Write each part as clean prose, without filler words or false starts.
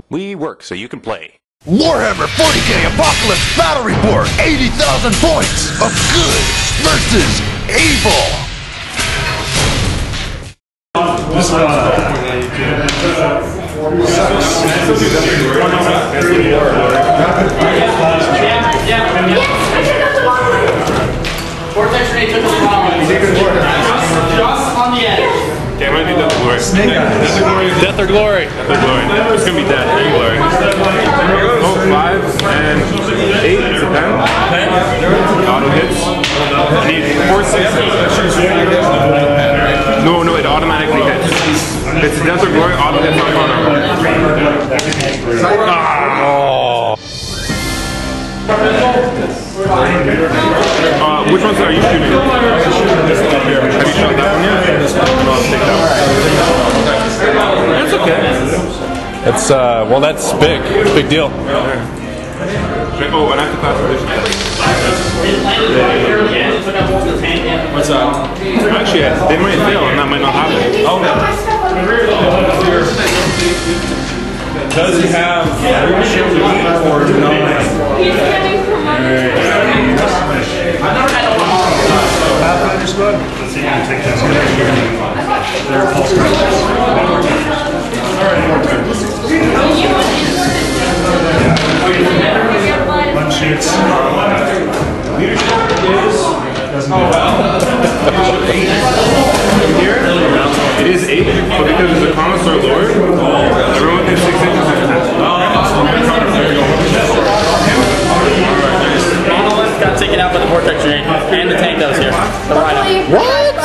We work so you can play. Warhammer 40k Apocalypse Battle Report, 80,000 points of good versus evil. This one. Vortex Ray took us wrong. Just on the edge. Okay, I'm gonna do Death or Glory. Snake Eyes. Death or Glory. Death or Glory. Death or Glory. It's gonna be Death or Glory. Oh, 5 and 8. It's a 10. Auto hits. I need 4 6s. No, it automatically hits. It's Death or Glory, auto hits on mono. Which ones are you shooting? Have you shot that one yet? I'll take that one. It's okay. It's well, that's big. Big deal. Oh, and I have to pass the vision. What's up? Actually, they might fail and that might not happen. Oh, Does he have or no? Pathfinder squad? Let's see, you can take that. They're pulse cards. One shoots. Leadership doesn't do that. Here, it is 8, but because it's a connoisseur lord, everyone thinks 6 inches is 10. Monolith got taken out by the Vortex Ray and the tank that was here. The Rhino. What?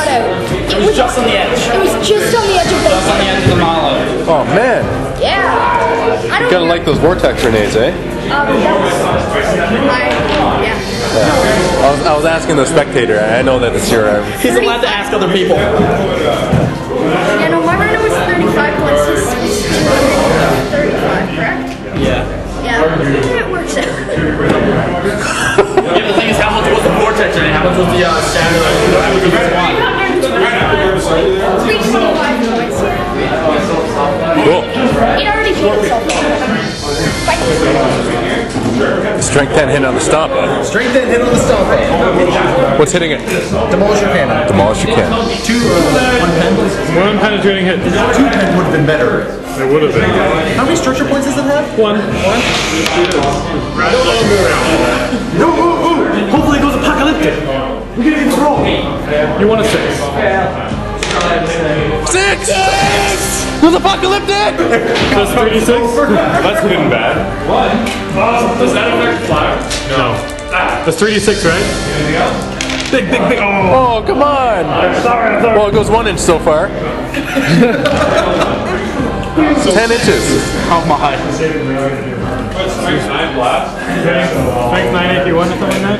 It was just on the edge. It was just on the edge of the... Just on the edge of the monolith. Oh man, Yeah. I don't gotta like those vortex grenades, eh? yeah. I was asking the spectator. I know that it's your. He's allowed to ask other people. Yeah, no, my Rhino was 35 points. His was 235, correct? Yeah. Yeah, it works out. Yeah, the thing is, how much was the Vortex Ray? How much was the standard? How much was the squad? 325 points. Cool. It already beat itself. Strength 10 hit on the stomp. Strength 10 hit on the stomp. What's hitting it? Demolish your cannon. Demolish your cannon. 2 1 pen. One penetrating hit. 2 pen would have been better. It would have been. How many structure points does it have? 1. No, hopefully it goes apocalyptic. We can even roll. You want a 6. 6! It was apocalyptic! That's 36? That's good and bad. Does that affect fire? No. That's 3d6, right? Big. Oh, come on! Well, it goes 1 inch so far. 10 inches. Oh my. Strength 9 blast? Strength 9 if you want something like that?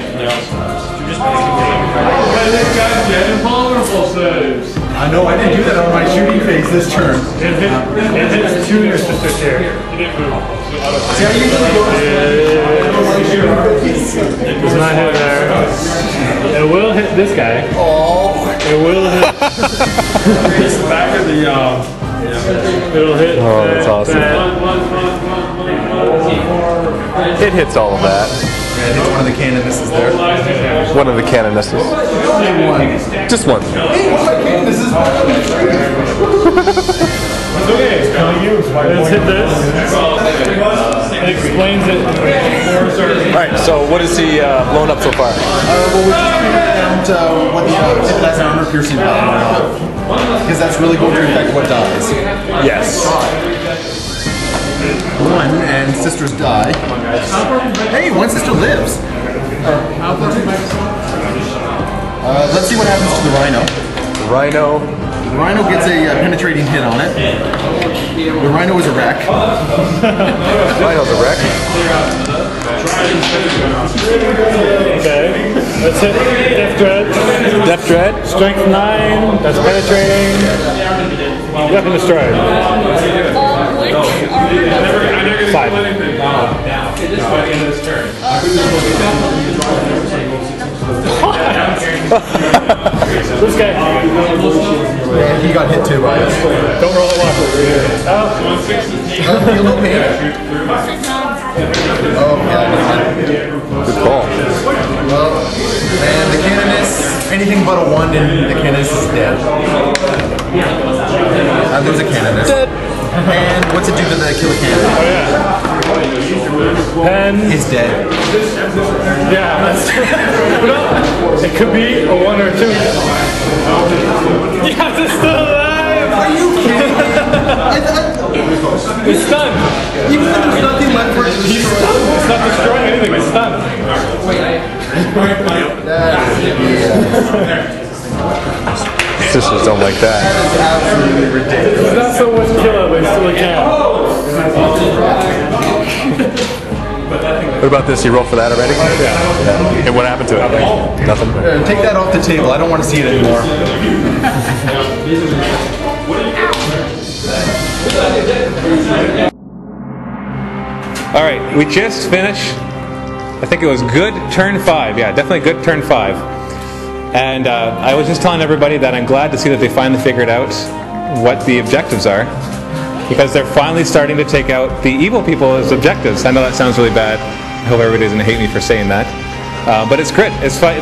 I know, I didn't do that on my shooting phase this turn. It hits 2 your sisters here. See, I usually go It's not hit there. It will hit this guy. Oh. It will hit. This back of the it'll hit. Oh, that's awesome. It hits all of that. Yeah, I think one of the canonesses there. One of the canonesses. Just one. Hey, one of my canonesses. Okay, let's hit this. It explains it. Alright, so what is he blown up so far? Well, we just figured out what the if it has an armor piercing value or not. Because that's really going to affect what dies. Yes. 1 and sisters die. Hey, 1 sister lives. Let's see what happens to the Rhino. The Rhino. The Rhino gets a penetrating hit on it. The Rhino is a wreck. Rhino's a wreck. Okay. Let's hit Depth Dread. Depth Dread. Strength 9. That's penetrating. Weapon destroyed. 5. This guy. And he got hit too by us. Don't roll a 1. A little pain. Oh, yeah. Good call. Well, and the Cannonus, anything but a 1 in the Cannonus is dead. And there's a Cannonus. Dead. And what's it do to the Killer Cannon? Oh, yeah. Pen. He's dead. Yeah, that's it could be a 1 or a 2. Yes, it's still alive! Are you kidding me? It's stunned. Even though there's nothing left for it to He's destroy. stunned. It's not destroying anything, it's stunned. Sisters don't like that. That is absolutely ridiculous. It's not so much killer, but it's still a can. What about this? You rolled for that already? Yeah. And what happened to it? Nothing. Take that off the table. I don't want to see it anymore. All right, we just finished. I think it was good turn 5. Yeah, definitely good turn 5. And I was just telling everybody that I'm glad to see that they finally figured out what the objectives are, because they're finally starting to take out the evil people as objectives. I know that sounds really bad. I hope everybody doesn't hate me for saying that. But it's good.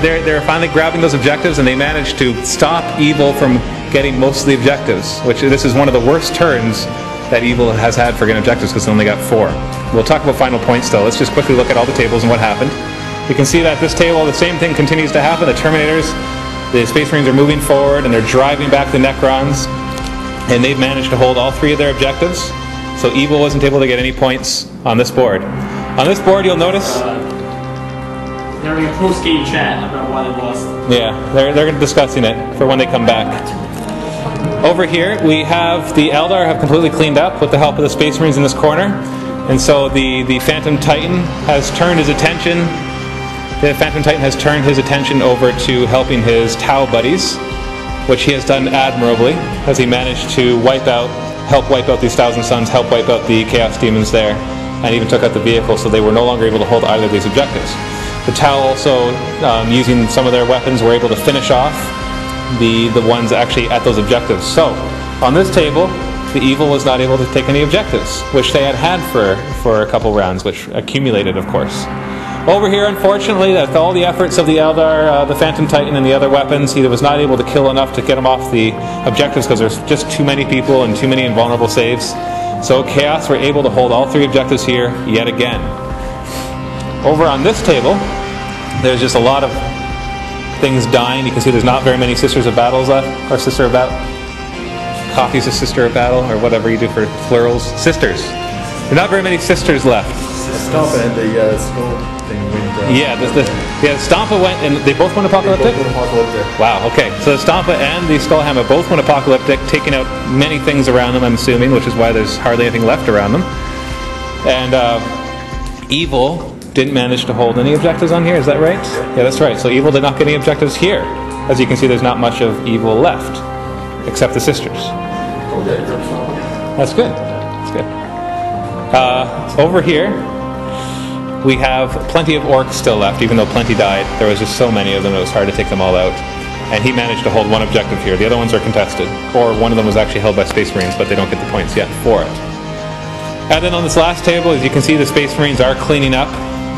They're finally grabbing those objectives, and they managed to stop evil from getting most of the objectives, which this is one of the worst turns that evil has had for getting objectives, because they only got 4. We'll talk about final points though. Let's just quickly look at all the tables and what happened. You can see that this table, the same thing continues to happen. The Terminators, the Space Marines are moving forward and they're driving back the Necrons, and they've managed to hold all 3 of their objectives. So evil wasn't able to get any points on this board. On this board, you'll notice They're in a post-game chat about why they lost. yeah, they're discussing it for when they come back. Over here, we have the Eldar have completely cleaned up with the help of the Space Marines in this corner. And so the Phantom Titan has turned his attention. The Phantom Titan has turned his attention over to helping his Tau buddies, which he has done admirably, as he managed to help wipe out these Thousand Suns, help wipe out the Chaos Demons there, and even took out the vehicle, so they were no longer able to hold either of these objectives. The Tau also, using some of their weapons, were able to finish off the ones actually at those objectives. So, on this table, the evil was not able to take any objectives, which they had for a couple rounds, which accumulated, of course. Over here, unfortunately, with all the efforts of the Eldar, the Phantom Titan, and the other weapons, he was not able to kill enough to get him off the objectives, because there's just too many people and too many invulnerable saves. So Chaos were able to hold all 3 objectives here yet again. Over on this table, there's just a lot of things dying. You can see there's not very many Sisters of Battles left, or Sister of Battle. Coffee's a Sister of Battle, or whatever you do for plurals. Sisters. There are not very many Sisters left. Stomp and the skull thing went. Stompa went, and they both went apocalyptic? Both went apocalyptic. Wow, okay. So the Stompa and the Skullhammer both went apocalyptic, taking out many things around them, I'm assuming, which is why there's hardly anything left around them. And Evil didn't manage to hold any objectives on here, is that right? Yeah, that's right. So Evil did not get any objectives here. As you can see, there's not much of Evil left, except the Sisters. That's good. That's good. Over here, we have plenty of orcs still left, even though plenty died. There was just so many of them, it was hard to take them all out. And he managed to hold 1 objective here. The other ones are contested. Or one of them was actually held by Space Marines, but they don't get the points yet for it. And then on this last table, as you can see, the Space Marines are cleaning up,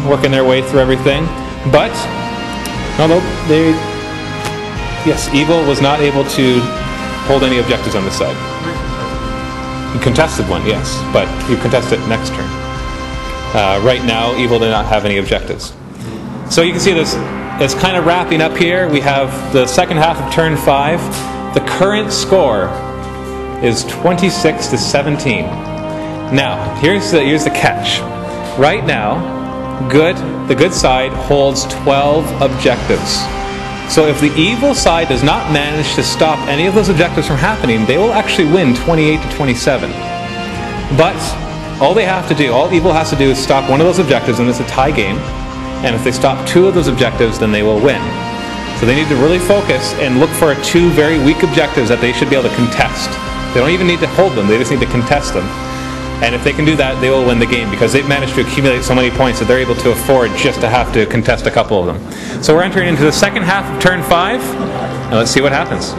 working their way through everything. But, although yes, Evil was not able to hold any objectives on this side. You contested one, yes, but you contest it next turn. Right now, Evil did not have any objectives. So you can see this, it's kind of wrapping up here. We have the second half of turn 5. The current score is 26-17. Now, here's the catch. Right now, the good side holds 12 objectives. So if the evil side does not manage to stop any of those objectives from happening, they will actually win 28-27. But all they have to do, all evil has to do is stop one of those objectives, and it's a tie game. And if they stop 2 of those objectives, then they will win. So they need to really focus and look for 2 very weak objectives that they should be able to contest. They don't even need to hold them, they just need to contest them. And if they can do that, they will win the game, because they've managed to accumulate so many points that they're able to afford just to have to contest a couple of them. So we're entering into the second half of turn 5, and let's see what happens.